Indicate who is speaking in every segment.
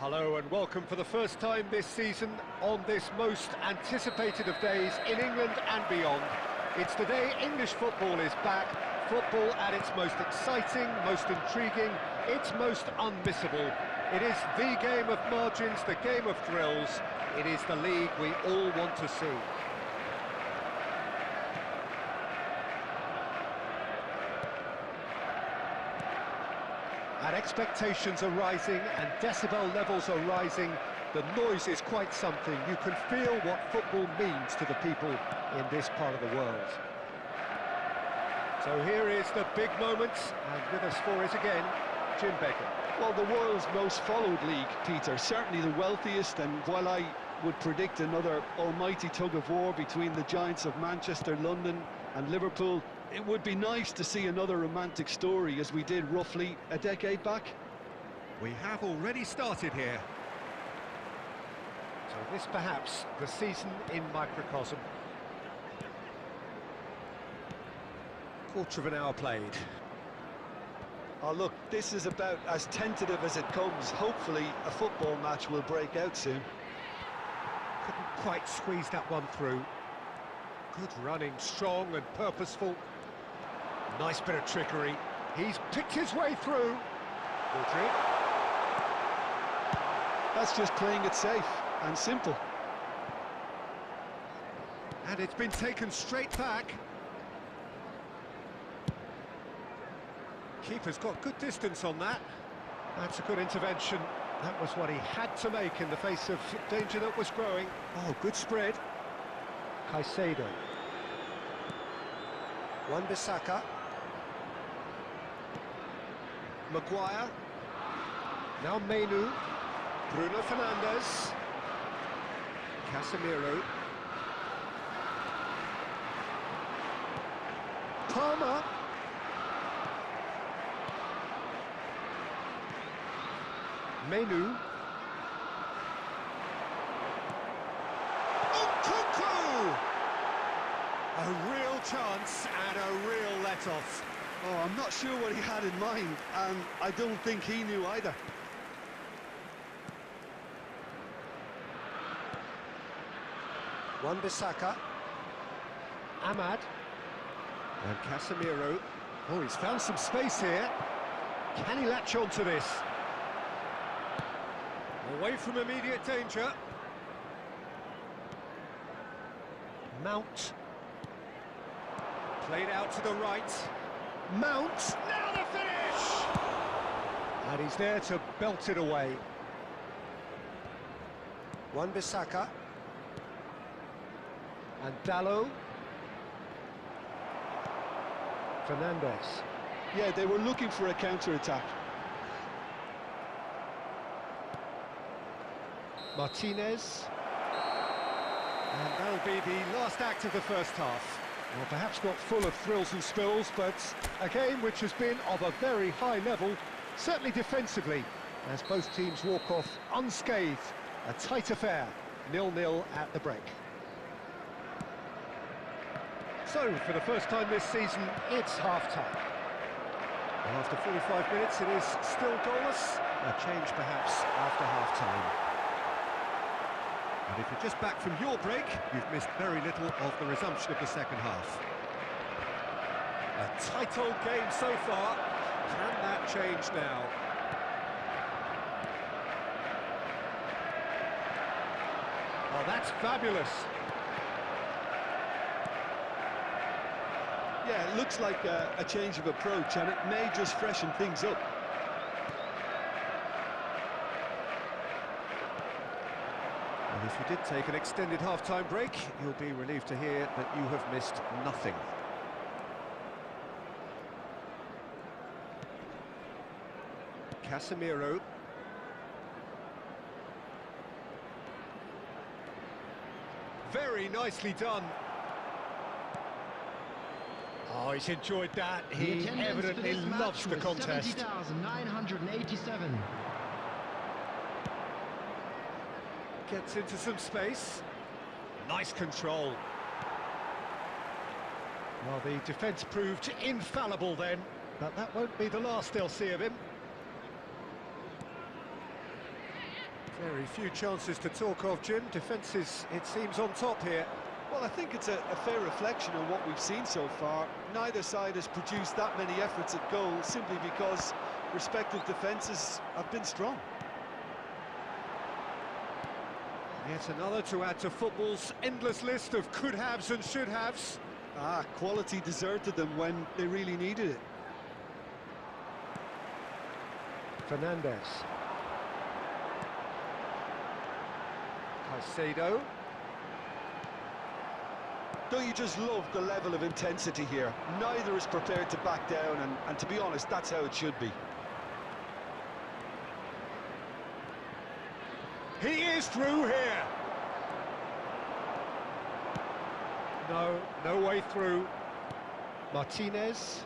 Speaker 1: Hello and welcome for the first time this season on this most anticipated of days in England and beyond. It's the day English football is back, football at its most exciting, most intriguing, its most unmissable. It is the game of margins, the game of thrills. It is the league we all want to see. And expectations are rising and decibel levels are rising. The noise is quite something. You can feel what football means to the people in this part of the world. So here is the big moment, and with us for it again, Jim Becker.
Speaker 2: Well, the world's most followed league, Peter, certainly the wealthiest, and while I would predict another almighty tug-of-war between the giants of Manchester, London and Liverpool, it would be nice to see another romantic story as we did roughly a decade back.
Speaker 1: We have already started here. So this perhaps the season in microcosm. Quarter of an hour played.
Speaker 2: Oh look, this is about as tentative as it comes. Hopefully a football match will break out soon.
Speaker 1: Couldn't quite squeeze that one through. Good running, strong and purposeful. Nice bit of trickery. He's picked his way through. Audrey.
Speaker 2: That's just playing it safe and simple.
Speaker 1: And it's been taken straight back. Keeper's got good distance on that. That's a good intervention. That was what he had to make in the face of danger that was growing. Oh, good spread. Caicedo. Wan-Bissaka. Maguire. Now Menu. Bruno Fernandes. Casemiro. Palmer. Menu. A real chance and a real let-off.
Speaker 2: Oh, I'm not sure what he had in mind, and I don't think he knew either.
Speaker 1: Wan-Bissaka. Ahmad. And Casemiro. Oh, he's found some space here. Can he latch on to this? Away from immediate danger. Mount. Played out to the right. Mount. Now the finish! And he's there to belt it away. Wan-Bissaka. And Dalot. Fernandes.
Speaker 2: Yeah, they were looking for a counter-attack.
Speaker 1: Martinez. And that'll be the last act of the first half. Well, perhaps not full of thrills and spills, but a game which has been of a very high level, certainly defensively, as both teams walk off unscathed. A tight affair, 0-0 at the break. So, for the first time this season, it's half-time. Well, after 45 minutes, it is still goalless. A change, perhaps, after half-time. And if you're just back from your break, you've missed very little of the resumption of the second half. A tight old game so far. Can that change now? Oh, that's fabulous.
Speaker 2: Yeah, it looks like a change of approach, and it may just freshen things up.
Speaker 1: And if you did take an extended half-time break, you'll be relieved to hear that you have missed nothing. Casemiro. Very nicely done. Oh, he's enjoyed that. He evidently loves the contest.
Speaker 3: 70,987.
Speaker 1: Gets into some space. Nice control. Well, the defence proved infallible then, but that won't be the last they'll see of him. Very few chances to talk of, Jim. Defence is, it seems, on top here.
Speaker 2: Well, I think it's a fair reflection on what we've seen so far. Neither side has produced that many efforts at goal simply because respective defences have been strong.
Speaker 1: Yet another to add to football's endless list of could-haves and should-haves.
Speaker 2: Quality deserted them when they really needed it.
Speaker 1: Fernandez. Caicedo.
Speaker 2: Don't you just love the level of intensity here? Neither is prepared to back down, and to be honest, that's how it should be.
Speaker 1: He is through here. No way through. Martinez.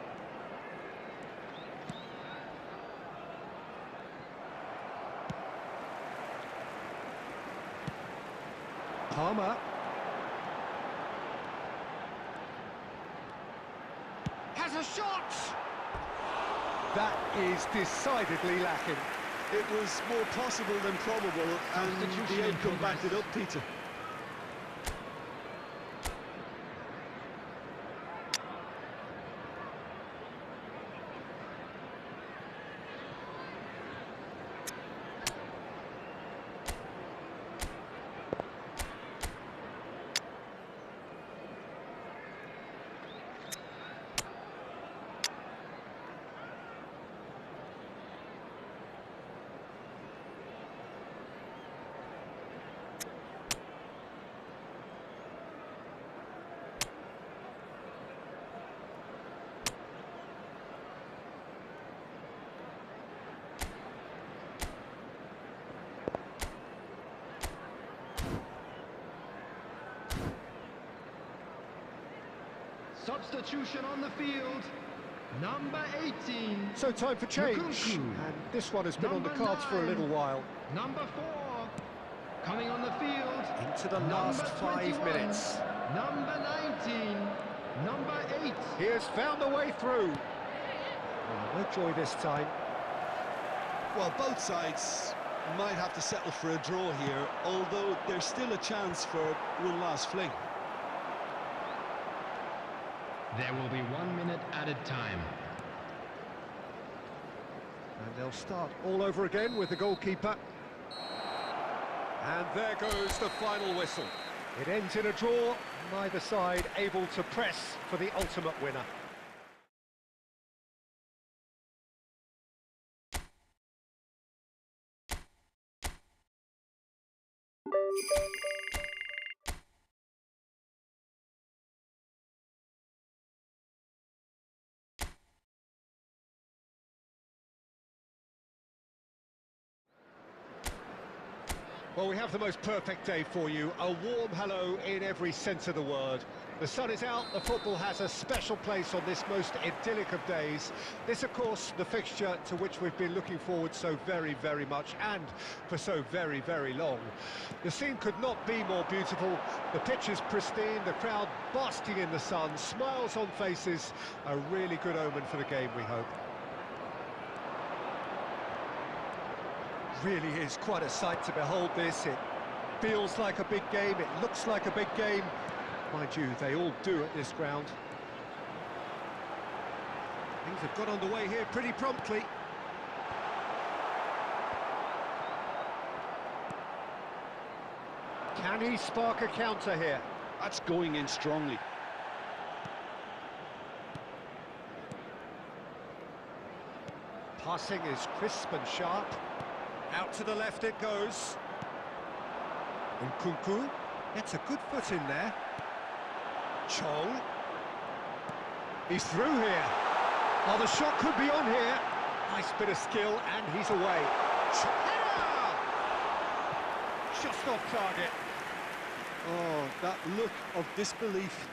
Speaker 1: Palmer. Has a shot! That is decidedly lacking.
Speaker 2: It was more possible than probable, and the outcome backed it up, Peter.
Speaker 3: Substitution on the field. Number 18.
Speaker 1: So time for change.
Speaker 3: Nkunku.
Speaker 1: And this one has been on the
Speaker 3: Number
Speaker 1: cards for a
Speaker 3: 9.
Speaker 1: little while.
Speaker 3: Number 4. Coming on the field.
Speaker 1: Into the
Speaker 3: Number
Speaker 1: last 5
Speaker 3: 21.
Speaker 1: minutes.
Speaker 3: Number 19. Number 8.
Speaker 1: He has found the way through. Well, no joy this time.
Speaker 2: Well, both sides might have to settle for a draw here, although there's still a chance for one last fling.
Speaker 3: There will be 1 minute added time.
Speaker 1: And they'll start all over again with the goalkeeper. And there goes the final whistle. It ends in a draw, neither side able to press for the ultimate winner. Well, we have the most perfect day for you. A warm hello in every sense of the word. The sun is out, the football has a special place on this most idyllic of days. This, of course, the fixture to which we've been looking forward so very, very much, and for so very, very long. The scene could not be more beautiful. The pitch is pristine, the crowd basking in the sun, smiles on faces. A really good omen for the game, we hope. Really is quite a sight to behold this. It feels like a big game, it looks like a big game. Mind you, they all do at this ground. Things have got underway here pretty promptly. Can he spark a counter here?
Speaker 2: That's going in strongly.
Speaker 1: Passing is crisp and sharp. Out to the left it goes. Nkunku gets a good foot in there. Chong. He's through here. Oh, the shot could be on here. Nice bit of skill, and he's away. Just off target.
Speaker 2: Oh, that look of disbelief.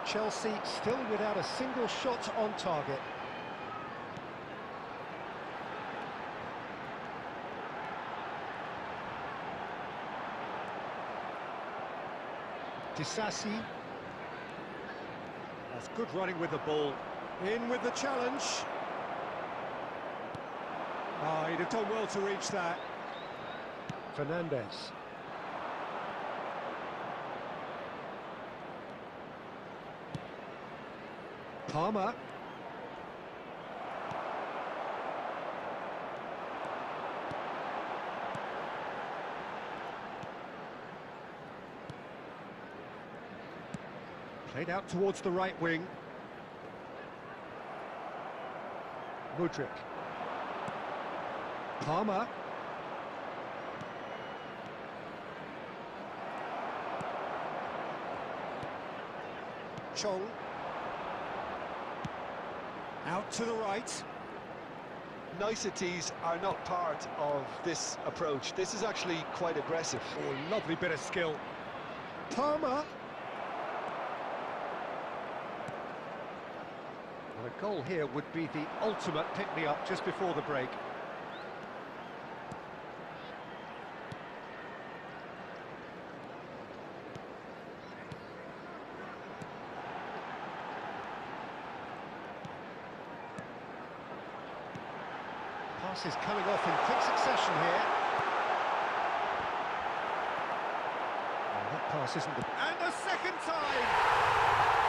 Speaker 1: Chelsea still without a single shot on target. Disasi. That's good running with the ball. In with the challenge. Ah, he'd have done well to reach that. Fernandez. Palmer. Played out towards the right wing. Mudryk. Palmer. Chong. Out to the right.
Speaker 2: Niceties are not part of this approach. This is actually quite aggressive.
Speaker 1: Oh, lovely bit of skill. Palmer. Well, a goal here would be the ultimate pick-me-up just before the break. Pass is coming off in quick succession here. Well, that pass isn't the... And the second time!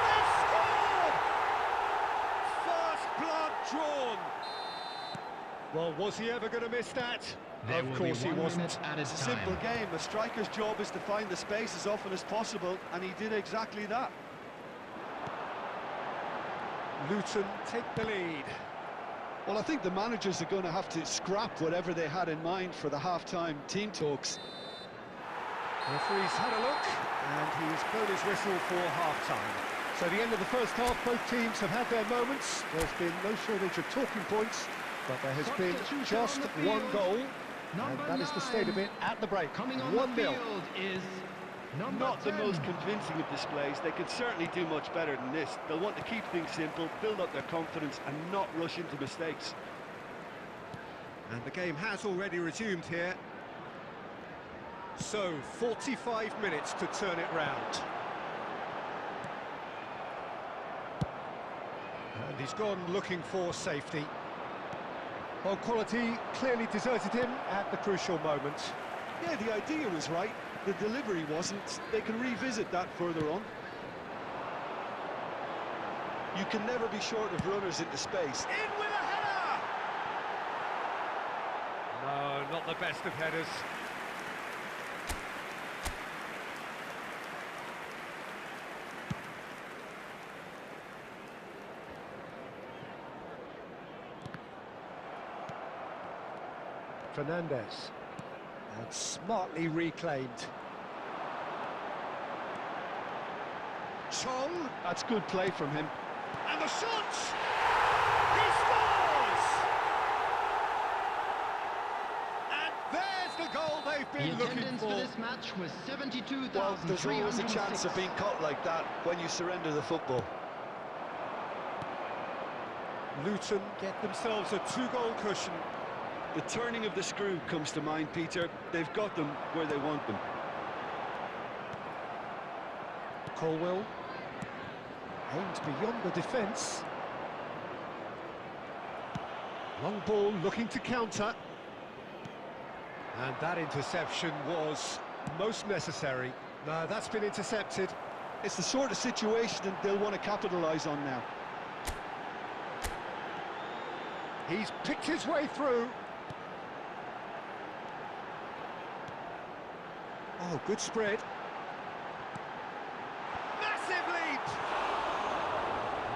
Speaker 1: They've scored! First blood drawn! Well, was he ever going to miss that? Of course he wasn't.
Speaker 2: It's a simple game. A striker's job is to find the space as often as possible, and he did exactly that.
Speaker 1: Luton take the lead.
Speaker 2: Well, I think the managers are going to have to scrap whatever they had in mind for the half-time team talks.
Speaker 1: The referee's had a look, and he's blown his whistle for half-time. So the end of the first half, both teams have had their moments. There's been no shortage of talking points, but there has been just one goal, and that is the state of it at the break. 1-0.
Speaker 2: Not the most convincing of displays. They could certainly do much better than this. They'll want to keep things simple, build up their confidence, and not rush into mistakes.
Speaker 1: And the game has already resumed here. So, 45 minutes to turn it round. And he's gone looking for safety. Well, quality clearly deserted him at the crucial moment.
Speaker 2: Yeah, the idea was right. The delivery wasn't. They can revisit that further on. You can never be short of runners into space.
Speaker 1: In with a header! No, not the best of headers. Fernandez. And smartly reclaimed. Chong.
Speaker 2: That's good play from him.
Speaker 1: And the shot! He scores! And there's the goal they've been looking for.
Speaker 3: The attendance for this match was 72,306.
Speaker 2: Well, there's always a chance of being caught like that when you surrender the football.
Speaker 1: Luton get themselves a 2-goal cushion.
Speaker 2: The turning of the screw comes to mind, Peter. They've got them where they want them.
Speaker 1: Colwell aimed beyond the defence. Long ball looking to counter. And that interception was most necessary. No, that's been intercepted.
Speaker 2: It's the sort of situation that they'll want to capitalise on now.
Speaker 1: He's picked his way through. Oh, good spread. Massive lead!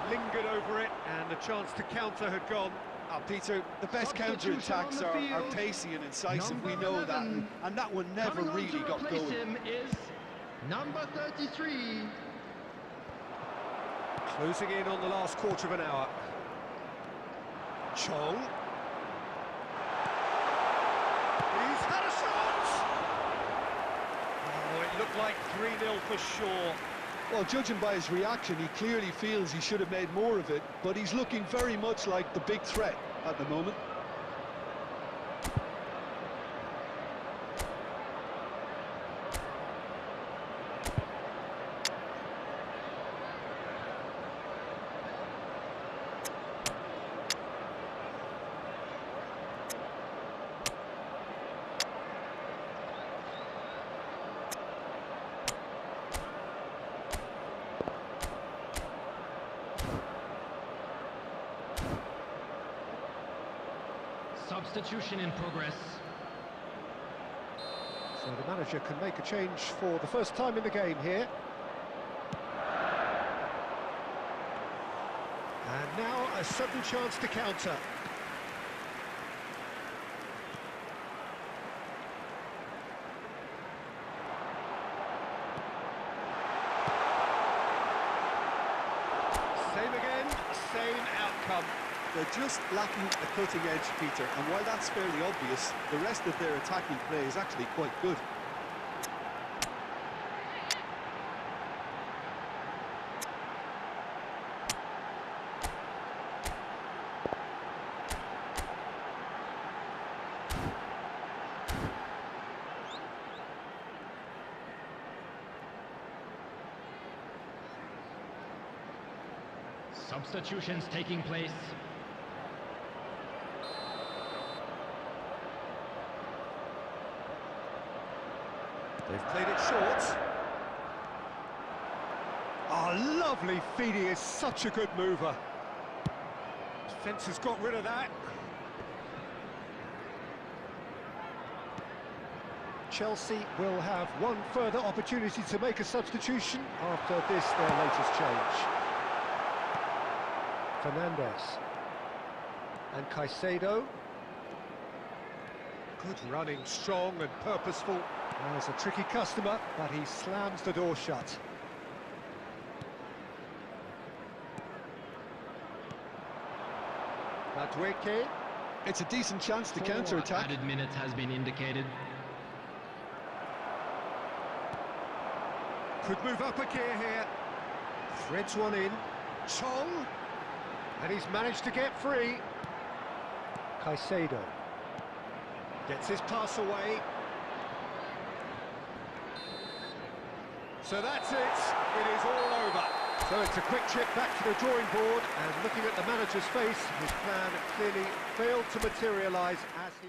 Speaker 1: Lingered over it, and the chance to counter had gone.
Speaker 2: Peter, the best counter-attacks are pacey and incisive. We know that, and that one never really got going.
Speaker 3: Him is number 33.
Speaker 1: Closing in on the last quarter of an hour. Chong. He's had a shot! Oh, it looked like 3-0 for sure.
Speaker 2: Well, judging by his reaction, he clearly feels he should have made more of it, but he's looking very much like the big threat at the moment.
Speaker 3: Substitution in progress.
Speaker 1: So the manager can make a change for the first time in the game here. And now a sudden chance to counter. Same again, same outcome.
Speaker 2: They're just lacking a cutting edge, Peter, and while that's fairly obvious, the rest of their attacking play is actually quite good.
Speaker 3: Substitutions taking place.
Speaker 1: They've played it short. Oh, lovely feed. He is such a good mover. Defence has got rid of that. Chelsea will have one further opportunity to make a substitution after this, their latest change. Fernandez. And Caicedo. Good running, strong and purposeful. There's a tricky customer, but he slams the door shut. Maresca.
Speaker 2: It's a decent chance to
Speaker 3: 4
Speaker 2: counter-attack.
Speaker 3: added minutes has been indicated.
Speaker 1: Could move up a gear here. Threads one in. Chong. And he's managed to get free. Caicedo. Gets his pass away. So that's it. It is all over. So it's a quick trip back to the drawing board, and looking at the manager's face, his plan clearly failed to materialise as he...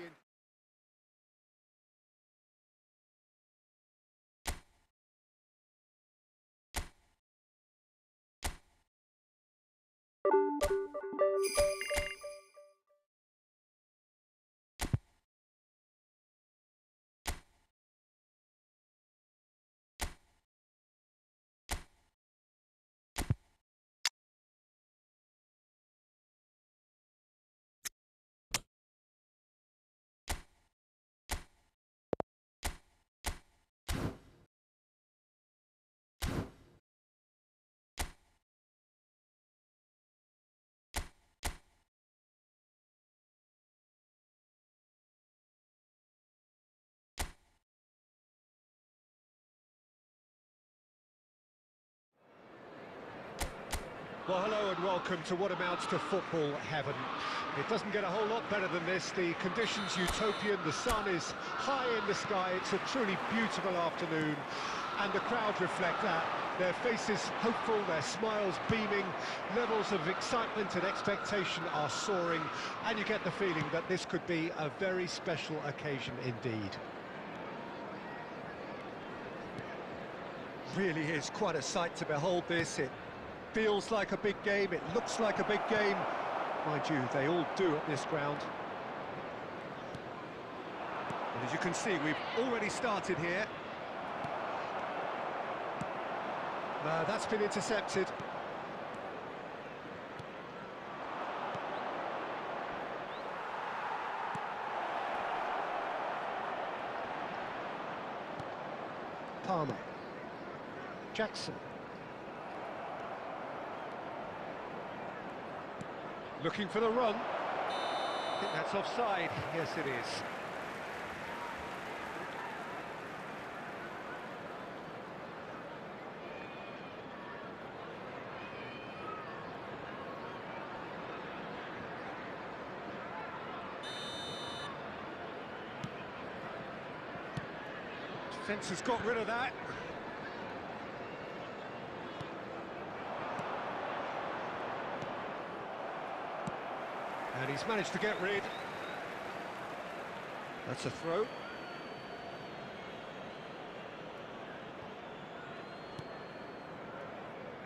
Speaker 1: Well, hello and welcome to what amounts to football heaven. It doesn't get a whole lot better than this. The conditions utopian, the sun is high in the sky, it's a truly beautiful afternoon, and the crowd reflect that. Their faces hopeful, their smiles beaming, levels of excitement and expectation are soaring, and you get the feeling that this could be a very special occasion indeed. Really is quite a sight to behold this. It feels like a big game, it looks like a big game. Mind you, they all do at this ground. And as you can see, we've already started here. That's been intercepted. Palmer. Jackson. Looking for the run. I think that's offside. Yes, it is. Defence has got rid of that. And he's managed to get rid. That's a throw.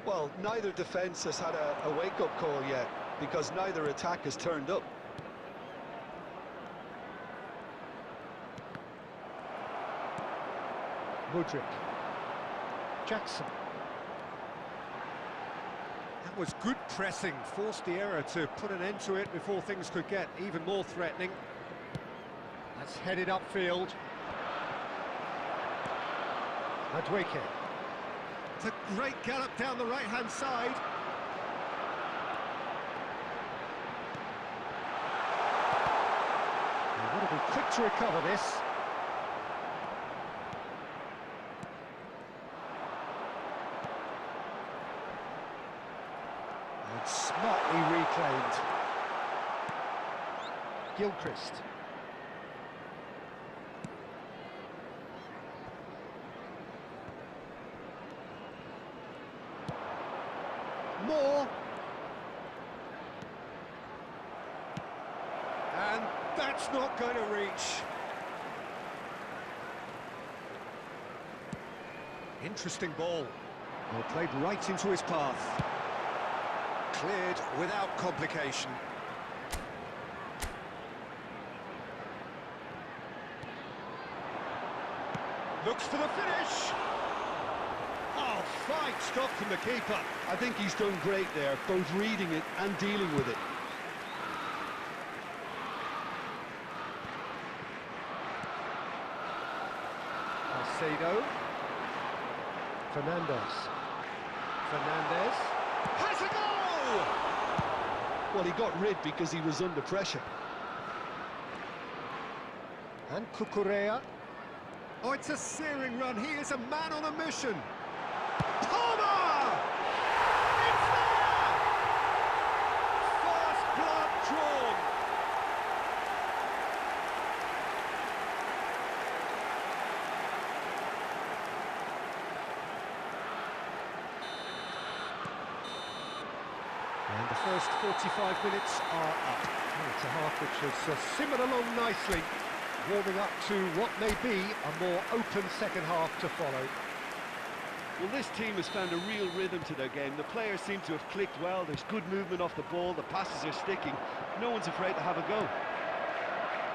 Speaker 2: Well, neither defence has had a wake-up call yet, because neither attack has turned up.
Speaker 1: Mudryk. Jackson. That was good pressing, forced the error to put an end to it before things could get even more threatening. That's headed upfield. Maresca. It's a great gallop down the right-hand side. They've got to be quick to recover this. And smartly reclaimed. Gilchrist. More. And that's not going to reach. Interesting ball. Well, played right into his path. Cleared without complication. Looks for the finish. Oh, fine stop from the keeper.
Speaker 2: I think he's done great there, both reading it and dealing with it.
Speaker 1: Alcedo. Fernandez. Has a goal!
Speaker 2: Well, he got rid because he was under pressure.
Speaker 1: And Cucurella. Oh, it's a searing run. He is a man on a mission. Palmer! It's there! First blood drawn. And the first 45 minutes are up. Oh, it's a half which has simmered along nicely, warming up to what may be a more open second half to follow.
Speaker 2: Well, this team has found a real rhythm to their game. The players seem to have clicked well. There's good movement off the ball. The passes are sticking. No one's afraid to have a go.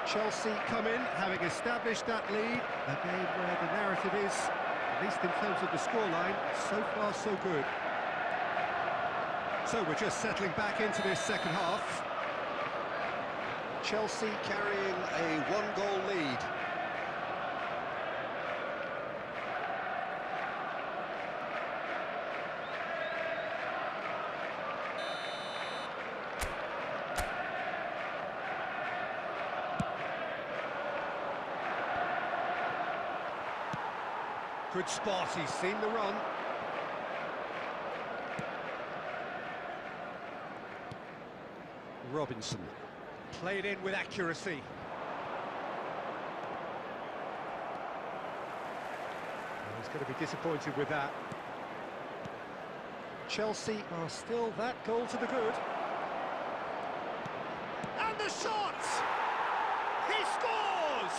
Speaker 1: Chelsea come in, having established that lead. A game where the narrative is, at least in terms of the scoreline, so far so good. So we're just settling back into this second half. Chelsea carrying a one-goal lead. Good spot, he's seen the run. Robinson. Played in with accuracy. He's going to be disappointed with that. Chelsea are still that goal to the good. And the shot! He scores!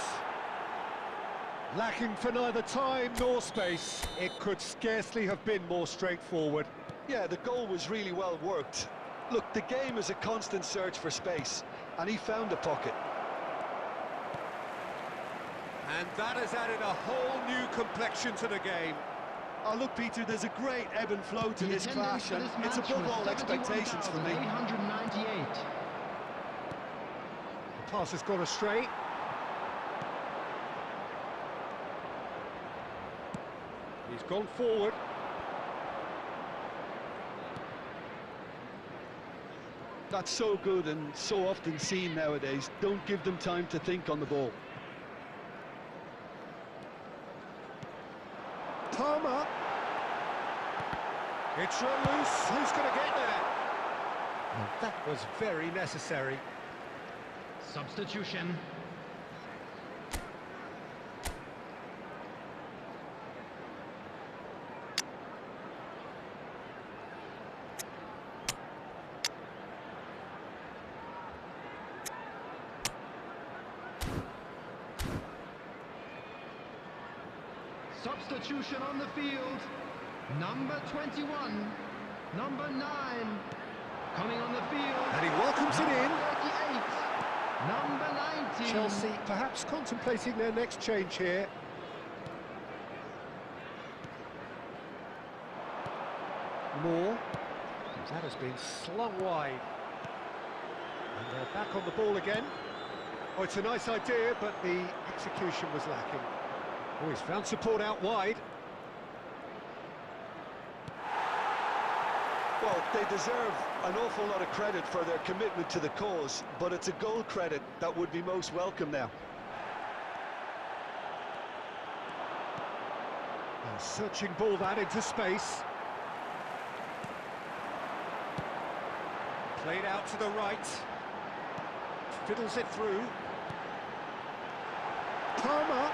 Speaker 1: Lacking for neither time nor space. It could scarcely have been more straightforward.
Speaker 2: Yeah, the goal was really well worked. Look, the game is a constant search for space, and he found a pocket.
Speaker 1: And that has added a whole new complexion to the game.
Speaker 2: Oh, look, Peter, there's a great ebb and flow to this clash, and it's above all expectations for me.
Speaker 3: 898.
Speaker 1: The pass has gone astray. He's gone forward.
Speaker 2: That's so good and so often seen nowadays. Don't give them time to think on the ball.
Speaker 1: Palmer. It's run loose. Who's going to get there? And that was very necessary.
Speaker 3: Substitution. Substitution on the field. Number 21, number 9, coming on the field.
Speaker 1: And he welcomes it in.
Speaker 3: 38, number 19.
Speaker 1: Chelsea perhaps contemplating their next change here. That has been slung wide. And they're back on the ball again. Oh, it's a nice idea, but the execution was lacking. Oh, he's found support out wide.
Speaker 2: Well, they deserve an awful lot of credit for their commitment to the cause, but it's a goal credit that would be most welcome now.
Speaker 1: A searching ball that into space. Played out to the right. Fiddles it through. Palmer.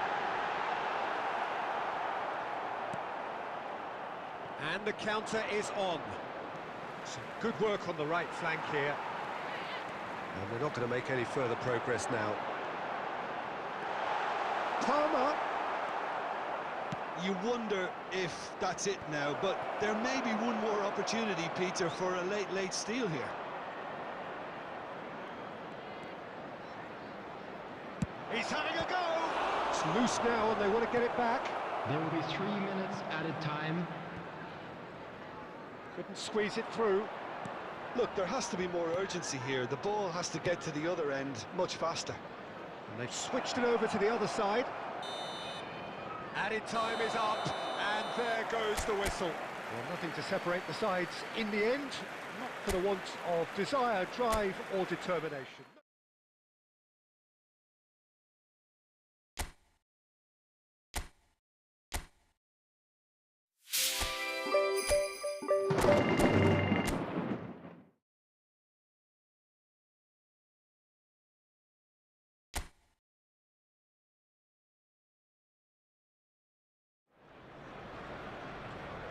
Speaker 1: And the counter is on. Some good work on the right flank here. And they're not going to make any further progress now. Palmer.
Speaker 2: You wonder if that's it now, but there may be one more opportunity, Peter, for a late steal here.
Speaker 1: He's having a go! It's loose now and they want to get it back.
Speaker 3: There will be 3 minutes added time.
Speaker 1: Couldn't squeeze it through.
Speaker 2: Look, there has to be more urgency here. The ball has to get to the other end much faster.
Speaker 1: And they've switched it over to the other side. Added time is up, and there goes the whistle. Well, nothing to separate the sides in the end, not for the want of desire, drive or determination.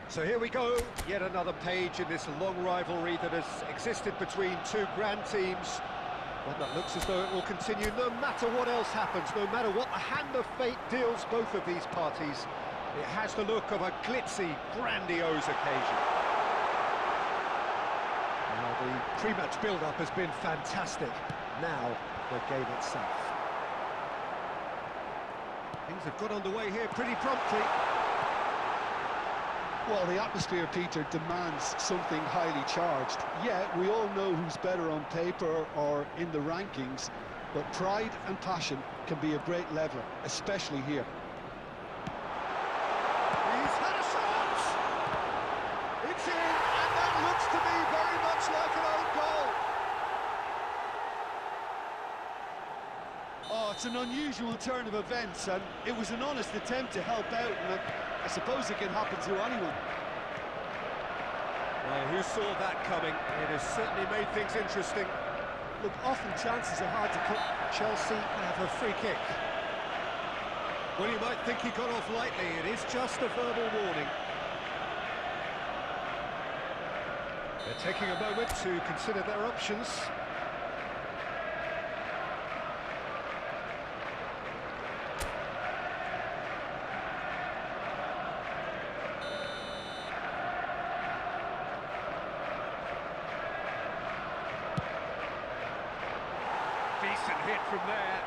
Speaker 1: So here we go, yet another page in this long rivalry that has existed between two grand teams. One that looks as though it will continue no matter what else happens, no matter what the hand of fate deals both of these parties. It has the look of a glitzy, grandiose occasion. Now the pre-match build-up has been fantastic. Now the game itself. Things have got underway here pretty promptly.
Speaker 2: Well, the atmosphere, Peter, demands something highly charged. Yeah, we all know who's better on paper or in the rankings, but pride and passion can be a great leveler, especially here.
Speaker 1: He's had a shot! It's in, and that looks to me very much like an own goal.
Speaker 2: Oh, it's an unusual turn of events, and it was an honest attempt to help out, and I suppose it can happen to anyone.
Speaker 1: Well, who saw that coming? It has certainly made things interesting. Look, often chances are hard to cut. Chelsea have a free kick. Well, you might think he got off lightly. It is just a verbal warning. They're taking a moment to consider their options. Decent hit from there.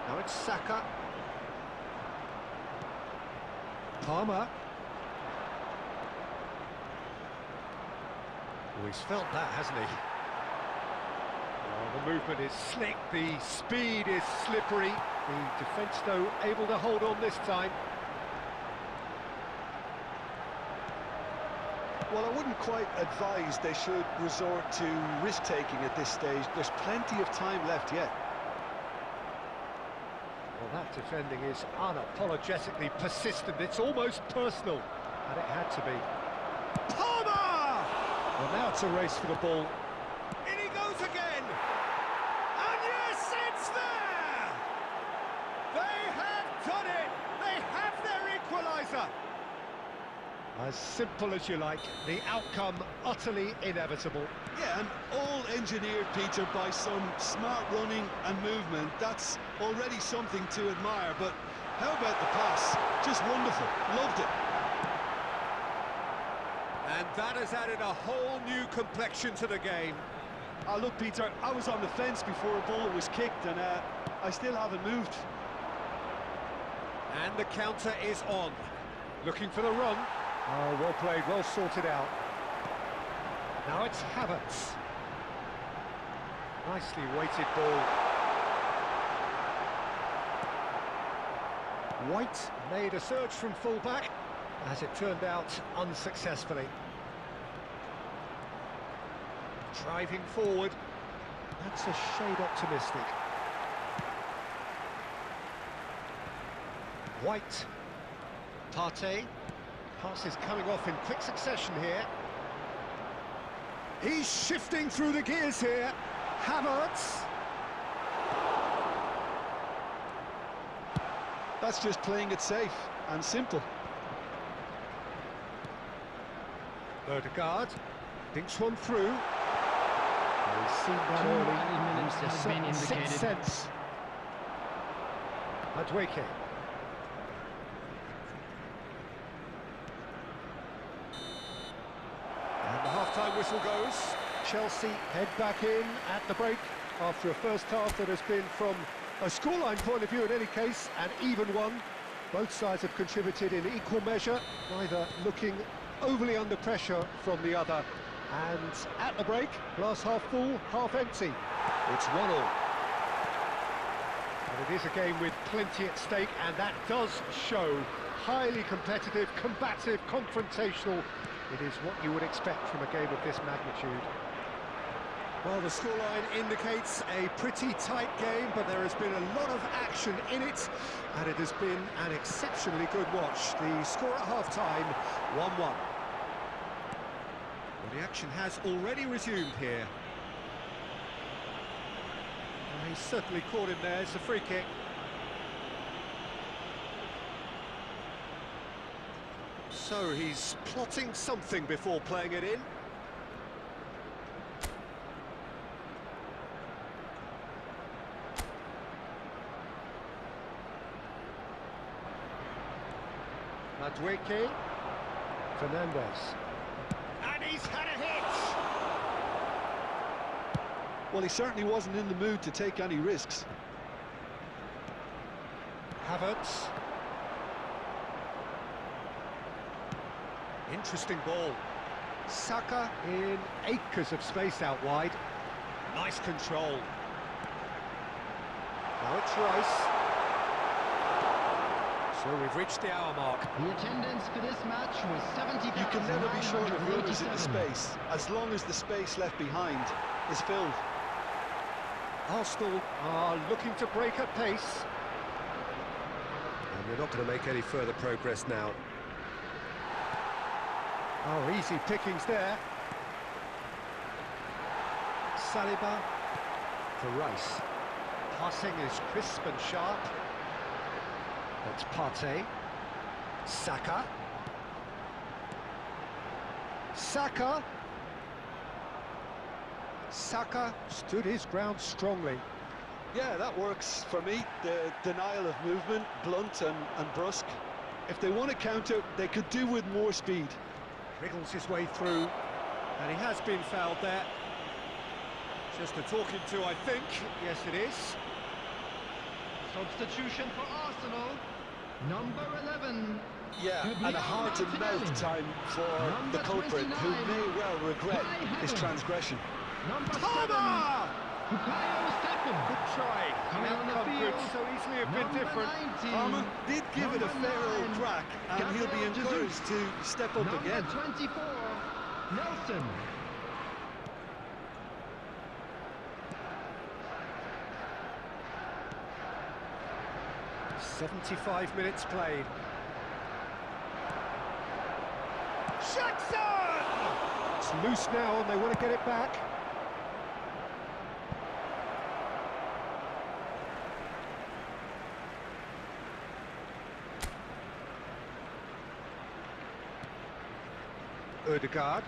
Speaker 1: Now it's Saka. Palmer. Oh, he's felt that, hasn't he? The movement is slick, the speed is slippery. The defence, though, able to hold on this time.
Speaker 2: Well, I wouldn't quite advise they should resort to risk-taking at this stage. There's plenty of time left yet.
Speaker 1: Well, that defending is unapologetically persistent. It's almost personal, and it had to be. Palmer! Well, now it's a race for the ball. In he goes again! And yes, it's there! They have done it! They have their equaliser! As simple as you like, the outcome utterly inevitable.
Speaker 2: Yeah, and all engineered, Peter, by some smart running and movement. That's already something to admire, but how about the pass? Just wonderful. Loved it.
Speaker 1: And that has added a whole new complexion to the game.
Speaker 2: Oh, look, Peter, I was on the fence before a ball was kicked, and I still haven't moved.
Speaker 1: And the counter is on. Looking for the run. Oh, well played, well sorted out. Now it's Havertz. Nicely weighted ball. White made a surge from full-back, as it turned out unsuccessfully. Driving forward. That's a shade optimistic. White. Partey. Pass is coming off in quick succession here. He's shifting through the gears here. Havertz.
Speaker 2: That's just playing it safe and simple.
Speaker 1: Odegaard thinks one through. He's seen that early.
Speaker 3: Minutes has been indicated.
Speaker 1: Sixth sense. Maresca. And the half-time whistle goes. Chelsea head back in at the break after a first half that has been, from a scoreline point of view in any case, an even one. Both sides have contributed in equal measure, neither looking overly under pressure from the other. And at the break, glass half full, half empty. It's 1-1. And it is a game with plenty at stake, and that does show. Highly competitive, combative, confrontational. It is what you would expect from a game of this magnitude. Well, the scoreline indicates a pretty tight game, but there has been a lot of action in it, and it has been an exceptionally good watch. The score at half-time, 1-1. Well, the action has already resumed here. He's certainly caught him there. It's a free kick. So he's plotting something before playing it in. Maresca, Fernandez, and he's had a hit!
Speaker 2: Well, he certainly wasn't in the mood to take any risks.
Speaker 1: Havertz. Interesting ball. Saka in acres of space out wide. Nice control. Now it's Rice. So we've reached the hour mark.
Speaker 3: The attendance for this match was 70,000.
Speaker 2: You can never be short of runners in the space, as long as the space left behind is filled.
Speaker 1: Arsenal are looking to break at pace. And we're not going to make any further progress now. Oh, easy pickings there. Saliba for Rice. Passing is crisp and sharp. That's Partey. Saka. Saka. Saka stood his ground strongly.
Speaker 2: Yeah, that works for me. The denial of movement, blunt and brusque. If they want to counter, they could do with more speed.
Speaker 1: Wriggles his way through, and he has been fouled there. Just a talking to, I think. Yes, it is.
Speaker 3: Substitution for Arsenal. Number 11.
Speaker 2: Yeah, and a hard-to-mouth time for the culprit, who may well regret his transgression.
Speaker 3: Number 7.
Speaker 1: Palmer!
Speaker 3: Bukayo Saka.
Speaker 1: Good try.
Speaker 3: Coming on the
Speaker 1: Outcome
Speaker 3: field.
Speaker 1: could so easily have been
Speaker 3: Number
Speaker 1: different.
Speaker 3: 19.
Speaker 2: Palmer did give it a
Speaker 3: Number
Speaker 2: fair old
Speaker 3: 9.
Speaker 2: crack, and he'll be
Speaker 3: Gabriel
Speaker 2: encouraged
Speaker 3: Jesus.
Speaker 2: to step up
Speaker 3: Number
Speaker 2: again.
Speaker 3: 24. Nelson.
Speaker 1: .75 minutes played. Jackson! It's loose now, and they want to get it back. Odegaard.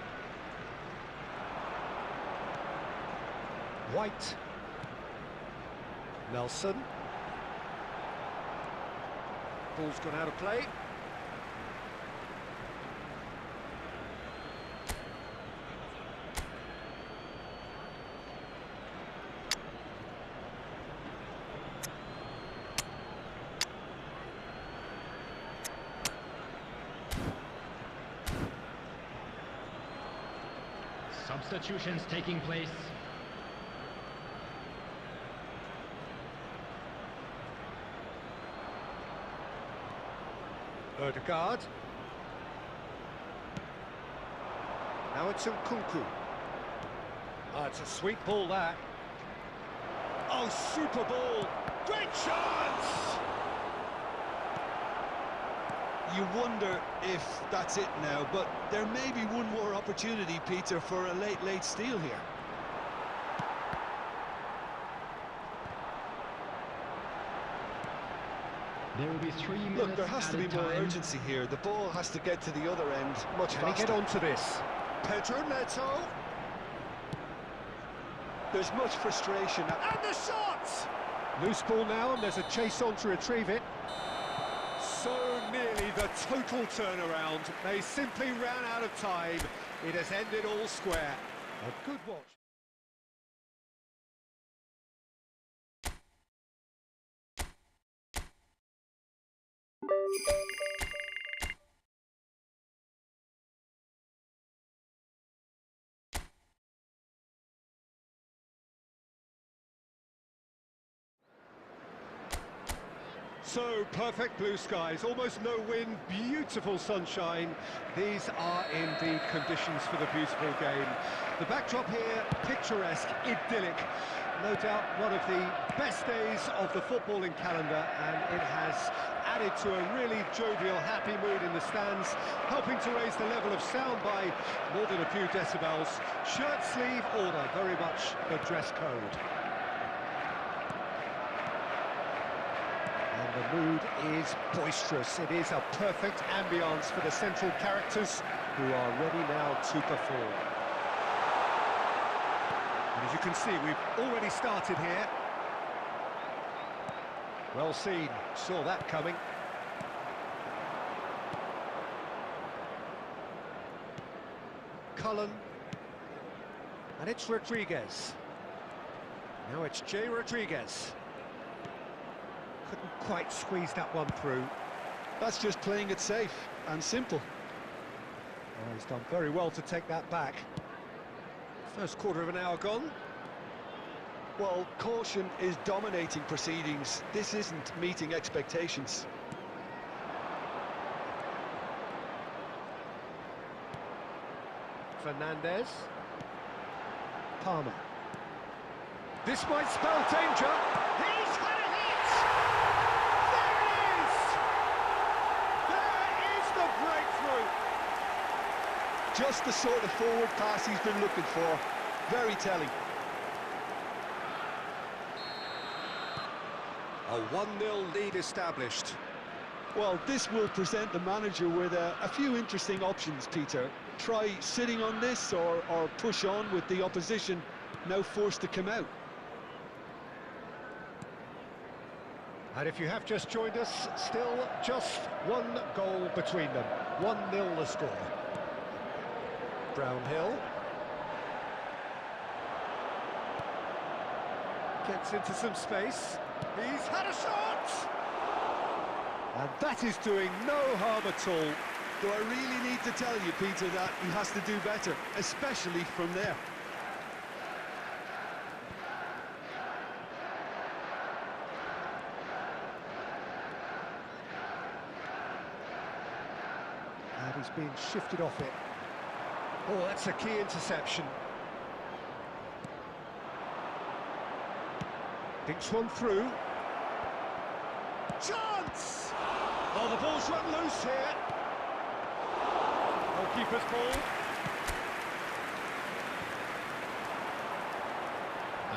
Speaker 1: White. Nelson. Ball's gone out of play.
Speaker 3: Substitutions taking place.
Speaker 1: Odegaard. Now it's Nkunku. Oh, it's a sweet ball, that. Oh, super ball. Great chance!
Speaker 2: You wonder if that's it now, but there may be one more opportunity, Peter, for a late steal here.
Speaker 3: There will be 3 minutes.
Speaker 2: Look, there has to be more
Speaker 3: time.
Speaker 2: urgency here. The ball has to get to the other end much
Speaker 1: Can he
Speaker 2: faster.
Speaker 1: get onto this? Pedro Neto.
Speaker 2: There's much frustration.
Speaker 1: And the shot! Loose ball now, and there's a chase on to retrieve it. So nearly the total turnaround. They simply ran out of time. It has ended all square. A good watch. So, perfect blue skies, almost no wind, beautiful sunshine. These are in the conditions for the beautiful game. The backdrop here, picturesque, idyllic. No doubt one of the best days of the footballing calendar, and it has added to a really jovial, happy mood in the stands, helping to raise the level of sound by more than a few decibels. Shirt sleeve order, very much the dress code. The mood is boisterous. It is a perfect ambience for the central characters who are ready now to perform. And as you can see, we've already started here. Well seen, saw that coming. Cullen. And it's Rodriguez. Now it's Jay Rodriguez. Couldn't quite squeeze that one through.
Speaker 2: That's just playing it safe and simple.
Speaker 1: Oh, he's done very well to take that back. First quarter of an hour gone.
Speaker 2: Well, caution is dominating proceedings. This isn't meeting expectations.
Speaker 1: Fernandez. Palmer. This might spell danger. He's had a hit! There it is! There is the breakthrough!
Speaker 2: Just the sort of forward pass he's been looking for. Very telling.
Speaker 1: A 1-0 lead established.
Speaker 2: Well, this will present the manager with a few interesting options, Peter. Try sitting on this or push on with the opposition now forced to come out.
Speaker 1: And if you have just joined us, still just one goal between them. 1-0 the score. Brownhill. Gets into some space. He's had a shot! And that is doing no harm at all.
Speaker 2: Do I really need to tell you, Peter, that he has to do better, especially from there?
Speaker 1: And he's being shifted off it. Oh, that's a key interception. Dinks one through. Chance! Oh, the ball's run loose here. Goalkeeper's ball.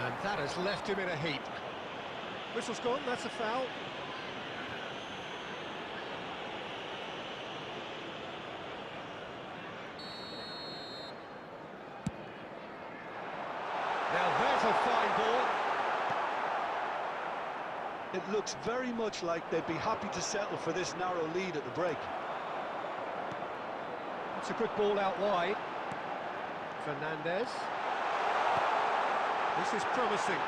Speaker 1: And that has left him in a heap. Whistle's gone, that's a foul. Now there's a fine ball.
Speaker 2: It looks very much like they'd be happy to settle for this narrow lead at the break.
Speaker 1: It's a good ball out wide. Fernandez. This is promising.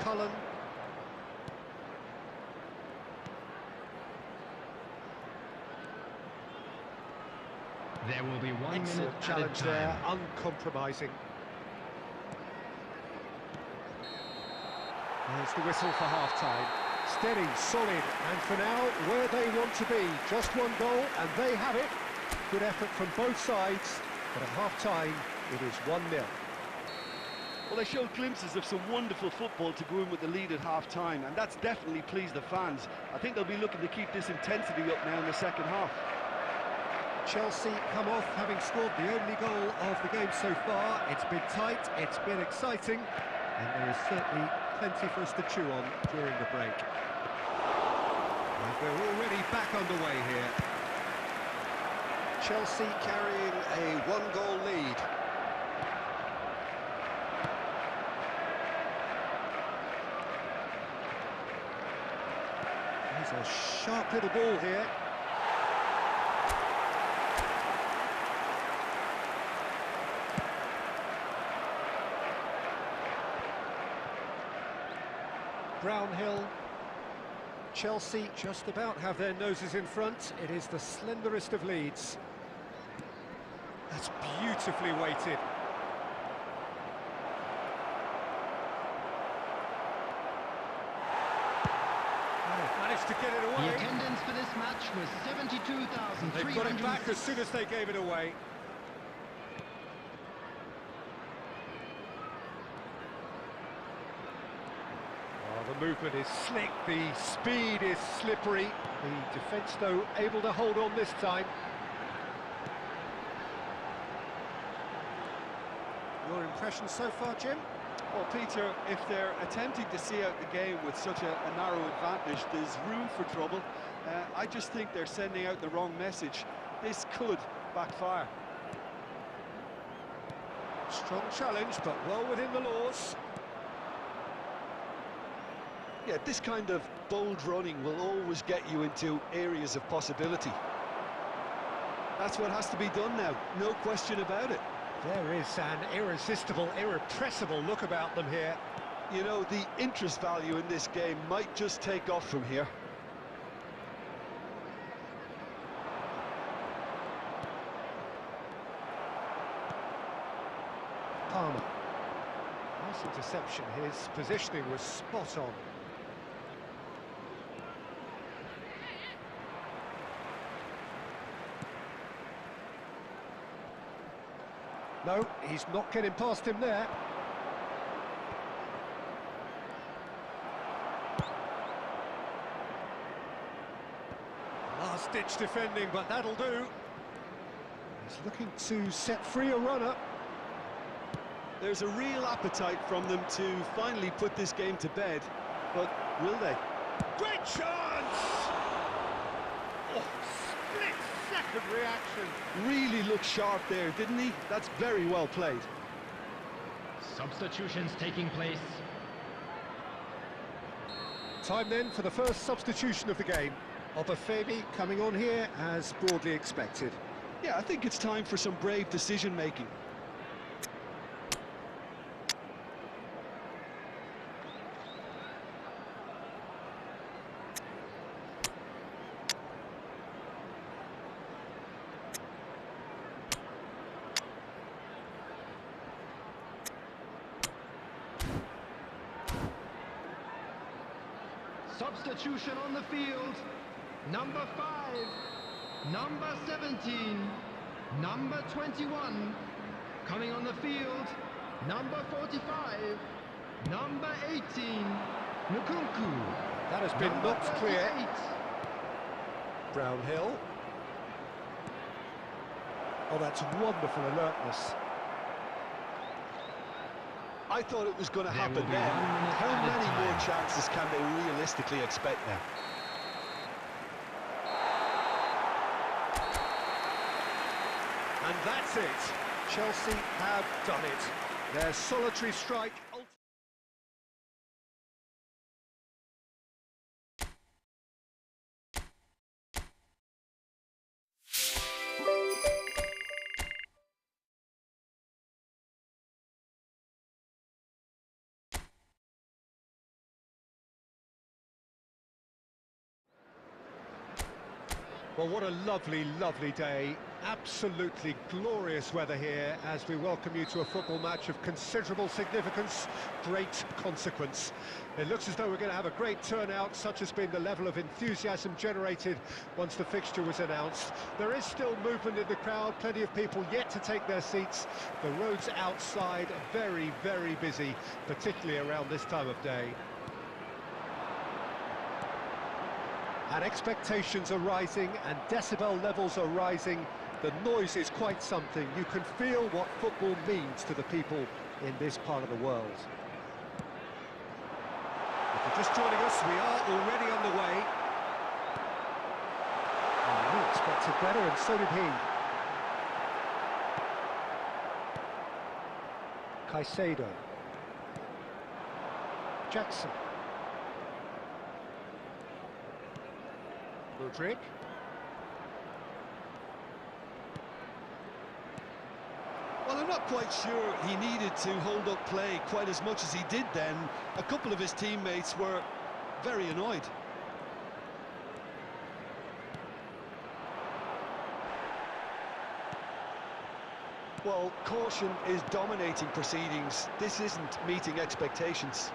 Speaker 1: Cullen.
Speaker 3: There will be 1 minute
Speaker 1: Excellent
Speaker 3: at a
Speaker 1: challenge
Speaker 3: time.
Speaker 1: there, uncompromising. There's the whistle for half-time. Steady, solid, and for now, where they want to be. Just one goal, and they have it. Good effort from both sides, but at half-time, it is 1-0.
Speaker 2: Well, they showed glimpses of some wonderful football to go in with the lead at half-time, and that's definitely pleased the fans. I think they'll be looking to keep this intensity up now in the second half.
Speaker 1: Chelsea come off having scored the only goal of the game so far. It's been tight, it's been exciting, and there is certainly plenty for us to chew on during the break. And we're already back underway here. Chelsea carrying a one-goal lead. There's a sharp little ball here. Brownhill. Chelsea just about have their noses in front. It is the slenderest of leads. That's beautifully weighted. Oh, managed to get it away.
Speaker 3: The attendance for this match was 72,300.
Speaker 1: They got it back as soon as they gave it away. The movement is slick, the speed is slippery. The defence, though, able to hold on this time. Your impression so far, Jim?
Speaker 2: Well, Peter, if they're attempting to see out the game with such a narrow advantage, there's room for trouble. I just think they're sending out the wrong message. This could backfire.
Speaker 1: Strong challenge, but well within the laws.
Speaker 2: Yeah, this kind of bold running will always get you into areas of possibility. That's what has to be done now, no question about it.
Speaker 1: There is an irresistible, irrepressible look about them here.
Speaker 2: You know, the interest value in this game might just take off from here.
Speaker 1: Palmer. Nice interception, his positioning was spot on. No, he's not getting past him there. Last-ditch defending, but that'll do. He's looking to set free a runner.
Speaker 2: There's a real appetite from them to finally put this game to bed, but will they?
Speaker 1: Great chance! Oh, split-second reaction.
Speaker 2: Really looked sharp there, didn't he? That's very well played.
Speaker 3: Substitutions taking place.
Speaker 1: Time then for the first substitution of the game. Obafemi coming on here as broadly expected.
Speaker 2: Yeah, I think it's time for some brave decision-making.
Speaker 3: Substitution on the field. Number 5, number 17, number 21. Coming on the field, number 45, number 18, Nkunku.
Speaker 1: That has been
Speaker 3: Number
Speaker 1: knocked clear.
Speaker 3: 38.
Speaker 1: Brownhill. Oh, that's wonderful alertness.
Speaker 2: I thought it was going to
Speaker 3: There
Speaker 2: happen
Speaker 3: will be
Speaker 2: then.
Speaker 3: 1 minute
Speaker 2: How
Speaker 3: at a
Speaker 2: many more
Speaker 3: time.
Speaker 2: chances can they realistically expect now?
Speaker 1: And that's it. Chelsea have done it. Their solitary strike. Well, what a lovely, lovely day. Absolutely glorious weather here as we welcome you to a football match of considerable significance, great consequence. It looks as though we're going to have a great turnout, such has been the level of enthusiasm generated once the fixture was announced. There is still movement in the crowd, plenty of people yet to take their seats. The roads outside are very, very busy, particularly around this time of day. And expectations are rising and decibel levels are rising. The noise is quite something. You can feel what football means to the people in this part of the world. If you're just joining us, we are already on the way. Oh, we expected better, and so did he. Caicedo. Jackson. Mudryk.
Speaker 2: Well, I'm not quite sure he needed to hold up play quite as much as he did then. A couple of his teammates were very annoyed. Well, caution is dominating proceedings. This isn't meeting expectations.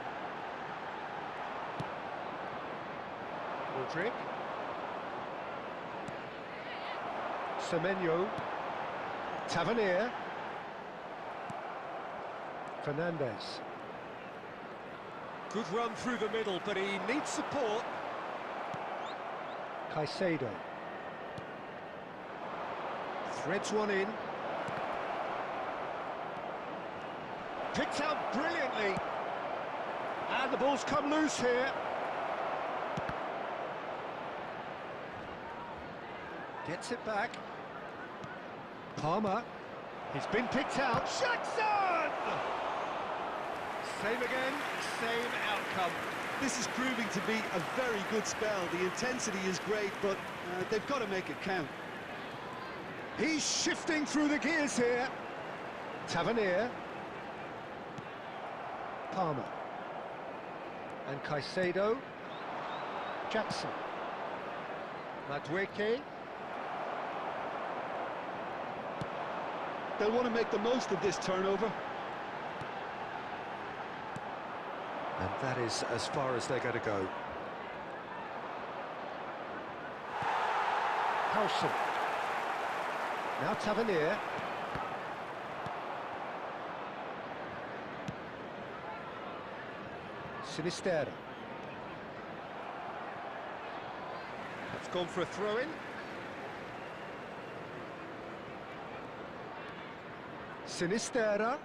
Speaker 1: Mudryk. Semenyo. Tavernier. Fernandez. Good run through the middle, but he needs support. Caicedo. Threads one in. Picked out brilliantly. And the ball's come loose here. Gets it back. Palmer. He's been picked out. Jackson! Same again, same outcome.
Speaker 2: This is proving to be a very good spell. The intensity is great, but they've got to make it count.
Speaker 1: He's shifting through the gears here. Tavernier. Palmer. And Caicedo. Jackson. Maresca.
Speaker 2: They'll want to make the most of this turnover.
Speaker 1: And that is as far as they're going to go. Howson. Now Tavernier. Sinisterra. That's gone for a throw-in. Sinisterra.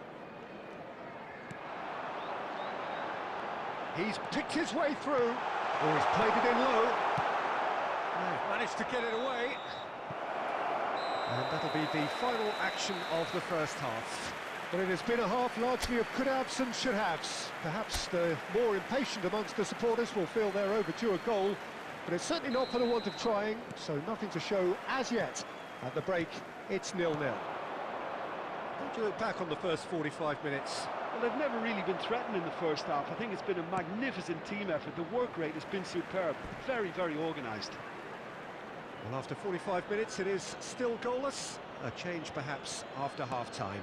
Speaker 1: He's picked his way through. Oh, he's played it in low. Managed to get it away. And that'll be the final action of the first half. But it has been a half largely of could-haves and should-haves. Perhaps the more impatient amongst the supporters will feel they're overdue a goal, but it's certainly not for the want of trying, so nothing to show as yet. At the break, it's 0-0. How do you look back on the first 45 minutes?
Speaker 2: Well, they've never really been threatened in the first half. I think it's been a magnificent team effort. The work rate has been superb. Very, very organised.
Speaker 1: Well, after 45 minutes, it is still goalless. A change, perhaps, after half-time.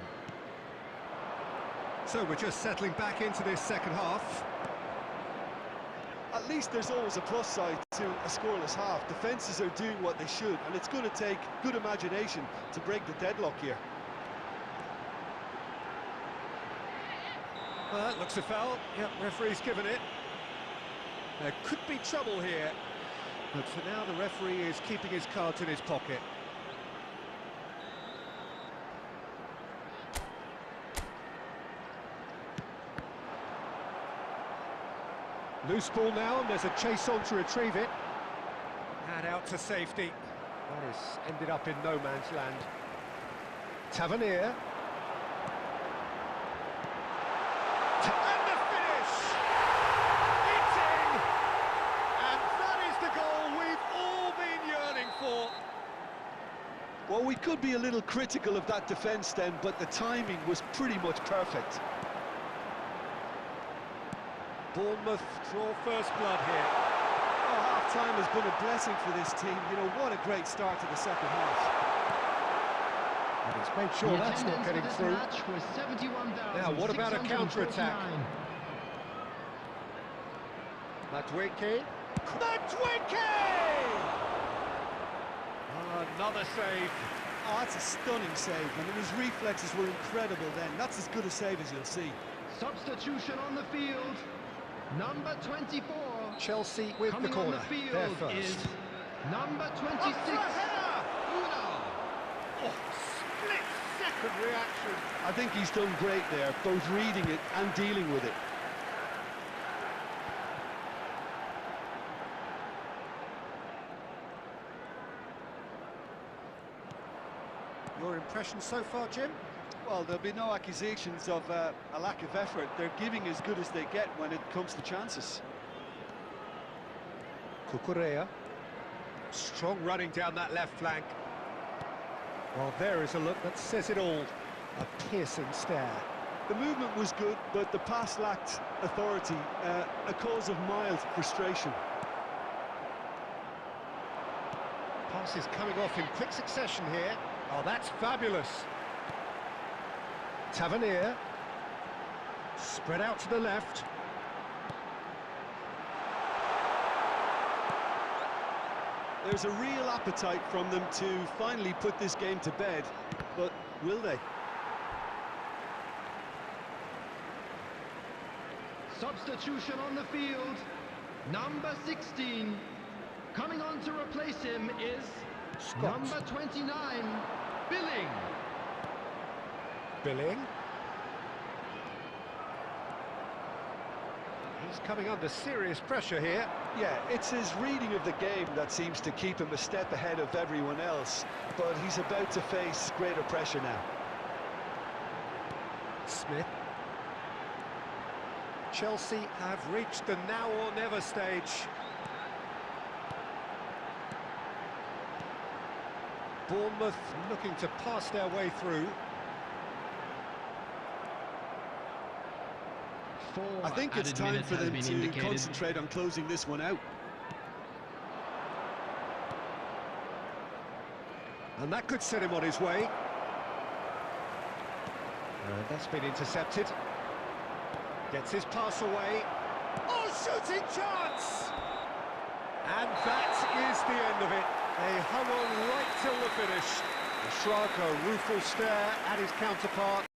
Speaker 1: So we're just settling back into this second half.
Speaker 2: At least there's always a plus side to a scoreless half. Defences are doing what they should, and it's going to take good imagination to break the deadlock here.
Speaker 1: That looks a foul. Yep, referee's given it. There could be trouble here. But for now, the referee is keeping his cards in his pocket. Loose ball now, and there's a chase on to retrieve it. And out to safety. That has ended up in no man's land. Tavernier. And the finish! It's in! And that is the goal we've all been yearning for.
Speaker 2: Well, we could be a little critical of that defence then, but the timing was pretty much perfect.
Speaker 1: Bournemouth draw first blood here.
Speaker 2: Oh, half-time has been a blessing for this team. You know, what a great start to the second half.
Speaker 1: And he's made sure that's not getting through.
Speaker 3: Match was 71,000.
Speaker 1: Now, what about a counter-attack? Matchday. Another save.
Speaker 2: Oh, that's a stunning save. I mean, his reflexes were incredible then. That's as good a save as you'll see.
Speaker 3: Substitution on the field. Number 24.
Speaker 1: Chelsea with
Speaker 3: Coming
Speaker 1: the corner.
Speaker 3: on the field
Speaker 1: They're first.
Speaker 3: is number 26.
Speaker 1: Oh, split-second reaction.
Speaker 2: I think he's done great there, both reading it and dealing with it.
Speaker 1: Your impression so far, Jim?
Speaker 2: Well, there'll be no accusations of a lack of effort. They're giving as good as they get when it comes to chances.
Speaker 1: Cucurella. Strong running down that left flank. Well, there is a look that says it all. A piercing stare.
Speaker 2: The movement was good, but the pass lacked authority, a cause of mild frustration.
Speaker 1: Passes coming off in quick succession here. Oh, that's fabulous. Tavernier. Spread out to the left.
Speaker 2: There's a real appetite from them to finally put this game to bed, but will they?
Speaker 3: Substitution on the field. Number 16. Coming on to replace him is
Speaker 1: Scott.
Speaker 3: number 29, Billing.
Speaker 1: Billing. He's coming under serious pressure here.
Speaker 2: Yeah, it's his reading of the game that seems to keep him a step ahead of everyone else, but he's about to face greater pressure now.
Speaker 1: Smith. Chelsea have reached the now or never stage. Bournemouth looking to pass their way through.
Speaker 2: I think it's time for them to concentrate on closing this one out.
Speaker 1: And that could set him on his way. That's been intercepted. Gets his pass away. Oh, shooting chance! And that is the end of it. They hung on right till the finish. A shrug, a rueful stare at his counterpart.